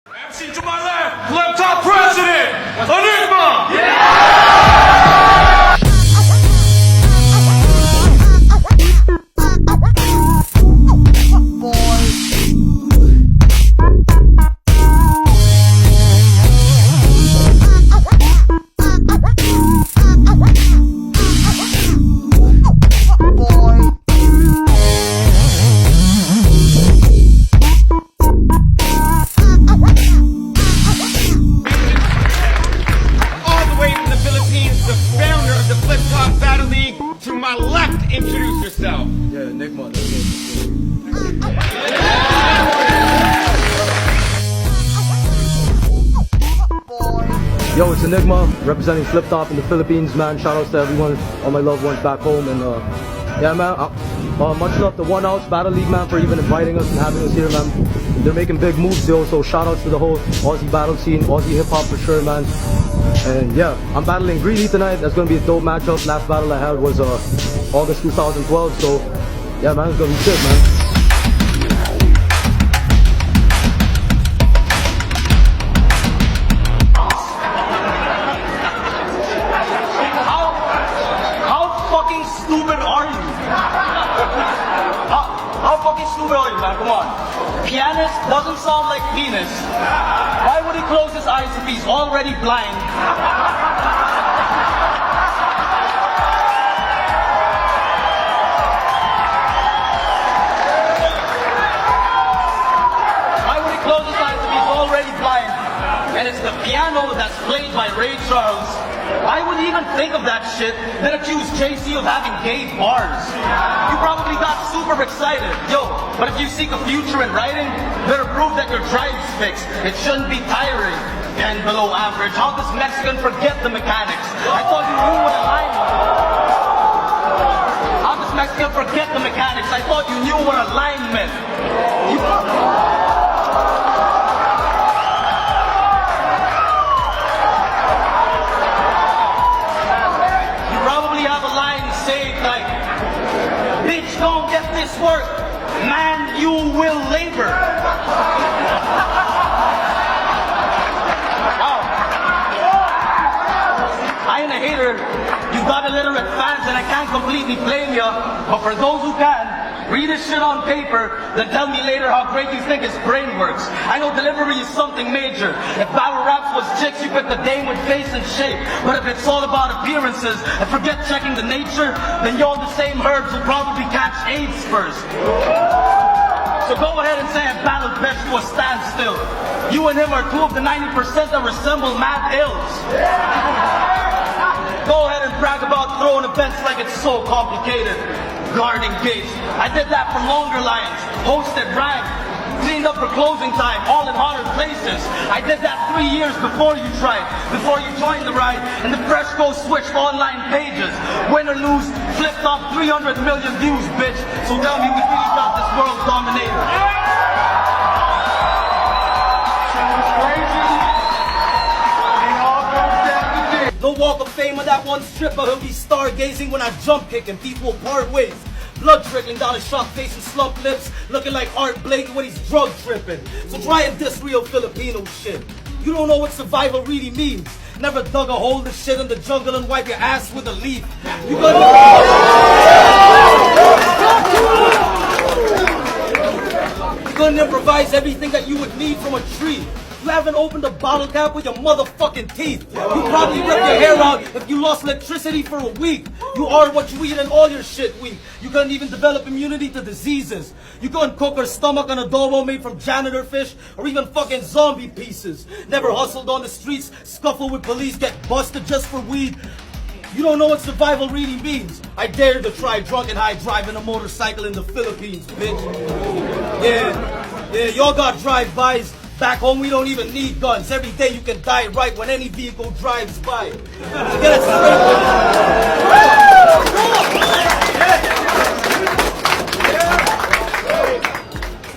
MC to my left, Fliptop President, Anygma! The founder of the Fliptop Battle League. To my left, introduce yourself. Yeah, Anygma. Yo, it's Anygma, representing Fliptop in the Philippines, man. Shout outs to everyone, all my loved ones back home, and yeah, man. Much love to One Outs Battle League, man, for even inviting us and having us here, man. They're making big moves, yo. So shout outs to the whole Aussie battle scene, Aussie hip hop for sure, man. And yeah, I'm battling Greedy tonight. That's gonna be a dope matchup. Last battle I had was August 2012. So yeah, man, it's gonna be sick, man. Stupid are you? How fucking stupid are you, man? Come on. Pianist doesn't sound like penis. Why would he close his eyes if he's already blind? Why would he close his eyes if he's already blind? And it's the piano that's played by Ray Charles. Why would he even think of that shit, then accuse JC of having gay bars? You probably got super excited. Yo, but if you seek a future in writing, better prove that your drive's fixed. It shouldn't be tiring and below average. How does Mexican forget the mechanics? I thought you knew what a line was. How does Mexican forget the mechanics? I thought you knew what a line meant. Bitch, don't get this work. Man, you will labor. Wow. I ain't a hater. You got illiterate fans and I can't completely blame ya. But for those who can, read this shit on paper, then tell me later how great you think his brain works. I know delivery is something major. If battle raps was chicks, you pick the dame with face and shape. But if it's all about appearances and forget checking the nature, then y'all the same herbs will probably catch AIDS first. So go ahead and say I battled Besh to a standstill. You and him are two of the 90% that resemble mad ills. Go ahead and brag about throwing events like it's so complicated. Guarding gates. I did that for longer lines. Hosted rhyme. Cleaned up for closing time, all in hotter places. I did that 3 years before you tried, before you joined the ride, and the Freshco switched online pages. Win or lose, Fliptop 300 million views, bitch. So tell me we really got this world dominated. The walk of fame of that one stripper, he'll be stargazing when I jump kick and people part ways. Blood trickling down his shock face and slump lips, looking like Art Blake when he's drug tripping. So try and diss real Filipino shit. You don't know what survival really means. Never dug a hole to shit in the jungle and wipe your ass with a leaf. You couldn't improvise everything that you would need from a tree. You haven't opened a bottle cap with your motherfucking teeth. You probably ripped your hair out if you lost electricity for a week. You are what you eat and all your shit weak. You couldn't even develop immunity to diseases. You couldn't cook her stomach on adobo made from janitor fish or even fucking zombie pieces. Never hustled on the streets, scuffle with police, get busted just for weed. You don't know what survival really means. I dare you to try drunk and high driving a motorcycle in the Philippines, bitch. Yeah, y'all got drive-bys. Back home, we don't even need guns. Every day you can die right when any vehicle drives by. So get it straight.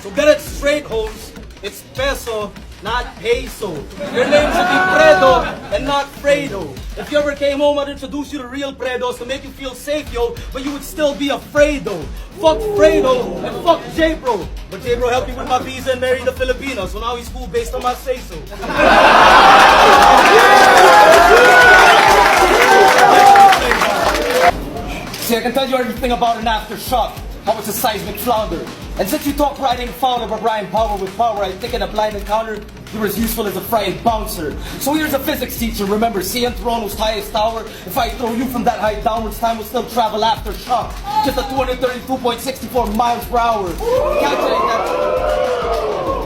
So get it straight, hoes. It's peso, not peso. Your name should be Fredo and not Fredo. If you ever came home, I'd introduce you to real Fredos to make you feel safe, yo, but you would still be afraid, though. Fuck Fredo and fuck J-Bro. But J-Bro helped me with my visa and married a Filipino, so now he's cool based on my say-so. See, I can tell you everything about an aftershock. How it's a seismic flounder. And since you talk riding founder but Brian Power with power, I think in a blind encounter, you're as useful as a frying bouncer. So here's a physics teacher. Remember, seeing Toronto's highest tower? If I throw you from that height downwards, time will still travel aftershock. Just at 232.64 miles per hour.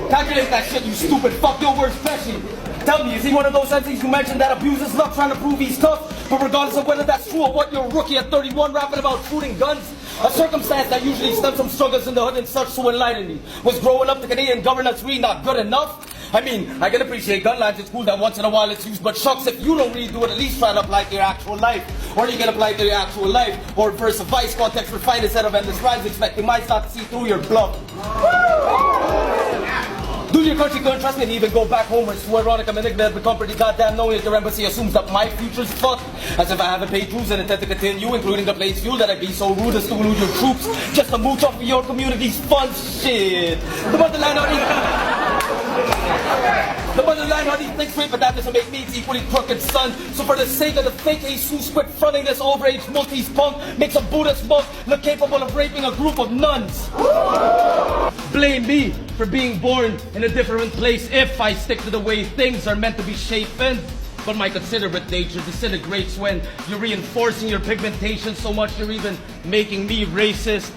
Calculate that shit, you stupid fuck. Your worst special. Tell me, is he one of those entities you mentioned that abuses love trying to prove he's tough? But regardless of whether that's true or what, you're a rookie at 31 rapping about shooting guns. A circumstance that usually stems from struggles in the hood and such to enlighten me. Was growing up the Canadian governance really not good enough? I mean, I can appreciate gun lines, it's cool that once in a while it's used, but shucks, if you don't really do it, at least try to apply it to your actual life. Or you can apply it to your actual life. Or verse of vice, context refined instead of endless rhymes, expecting minds not to see through your bluff. Do your country good, trust me, and even go back home and so ironic I'm Anygma, become pretty goddamn knowing that your embassy assumes that my future's fucked. As if I haven't paid dues and intend to continue, including the plane's fuel, that I'd be so rude as to elude your troops just to mooch off of your community's funds. Shit. The motherland already thinks straight, but that doesn't make me its equally crooked son. So for the sake of the fake Jesus, quit fronting this overage multi's punk, makes a Buddhist monk look capable of raping a group of nuns. Blame me for being born in a different place if I stick to the way things are meant to be shapen. But my considerate nature disintegrates when you're reinforcing your pigmentation so much you're even making me racist.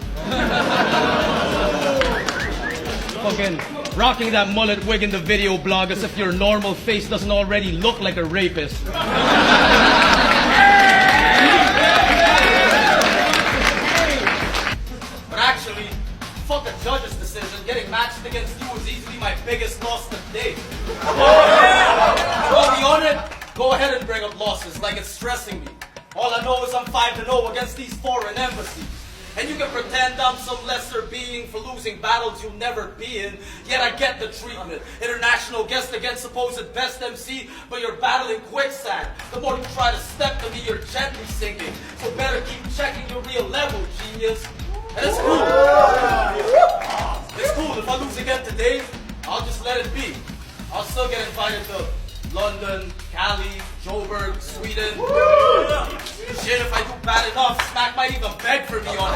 Fucking rocking that mullet wig in the video blog as if your normal face doesn't already look like a rapist. But actually, fuck a judge's decision. Getting matched against you was easily my biggest loss to date. Well, be on it. Go ahead and bring up losses like it's stressing me. All I know is I'm 5-0 against these foreign embassies. And you can pretend I'm some lesser being for losing battles you'll never be in. Yet I get the treatment. International guest against supposed best MC, but you're battling quicksand. The more you try to step to me, you're gently sinking. So better keep checking your real level, genius. And it's cool. It's cool. If I lose again today, I'll just let it be. I'll still get invited to London, Cali, Joburg, Sweden. Shit, if I do bad enough, Smack might even beg for me on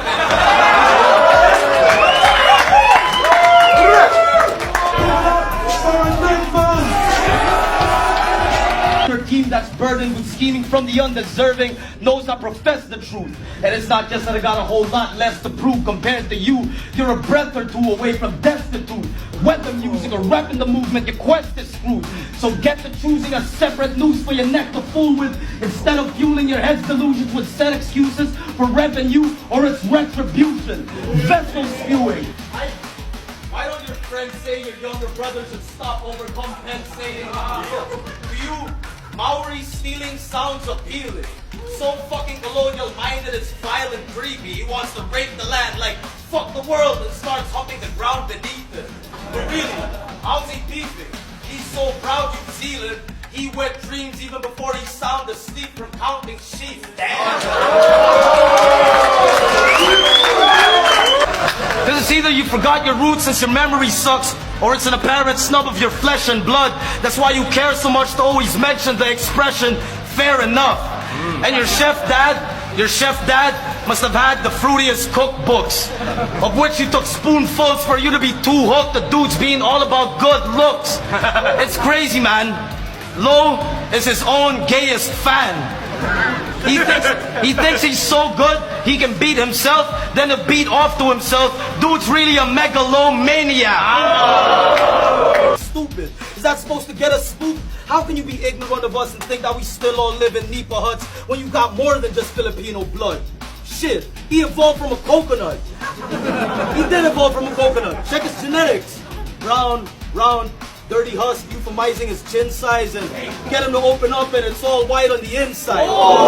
Your team that's burdened with scheming from the undeserving knows I profess the truth. And it's not just that I got a whole lot less to prove compared to you. You're a breath or two away from destitute. Whether music or rap in the movement, your quest is screwed. So get to choosing a separate noose for your neck to fool with, instead of fueling your head's delusions with set excuses for revenue or its retribution. Vessel spewing. Why don't your friends say your younger brothers should stop overcompensating? To you, Maori stealing sounds appealing. So fucking colonial minded, it's vile and creepy. He wants to rape the land like fuck the world and starts humping the ground beneath it. But really, how's he beefing? He's so proud New Zealand, he wet dreams even before he's sound asleep from counting sheep. Damn! Cause it's either you forgot your roots since your memory sucks, or it's an apparent snub of your flesh and blood. That's why you care so much to always mention the expression, fair enough. And your chef dad must have had the fruitiest cookbooks, of which you took spoonfuls for you to be too hooked. The dude's being all about good looks. It's crazy, man. Lo is his own gayest fan. He thinks he's so good he can beat himself, then to beat off to himself. Dude's really a megalomaniac. Stupid. Is that supposed to get us spooked? How can you be ignorant of us and think that we still all live in Nipa huts when you got more than just Filipino blood? Shit, he evolved from a coconut. He did evolve from a coconut. Check his genetics. Brown, round, dirty husk, euphemizing his chin size, and get him to open up and it's all white on the inside. Oh!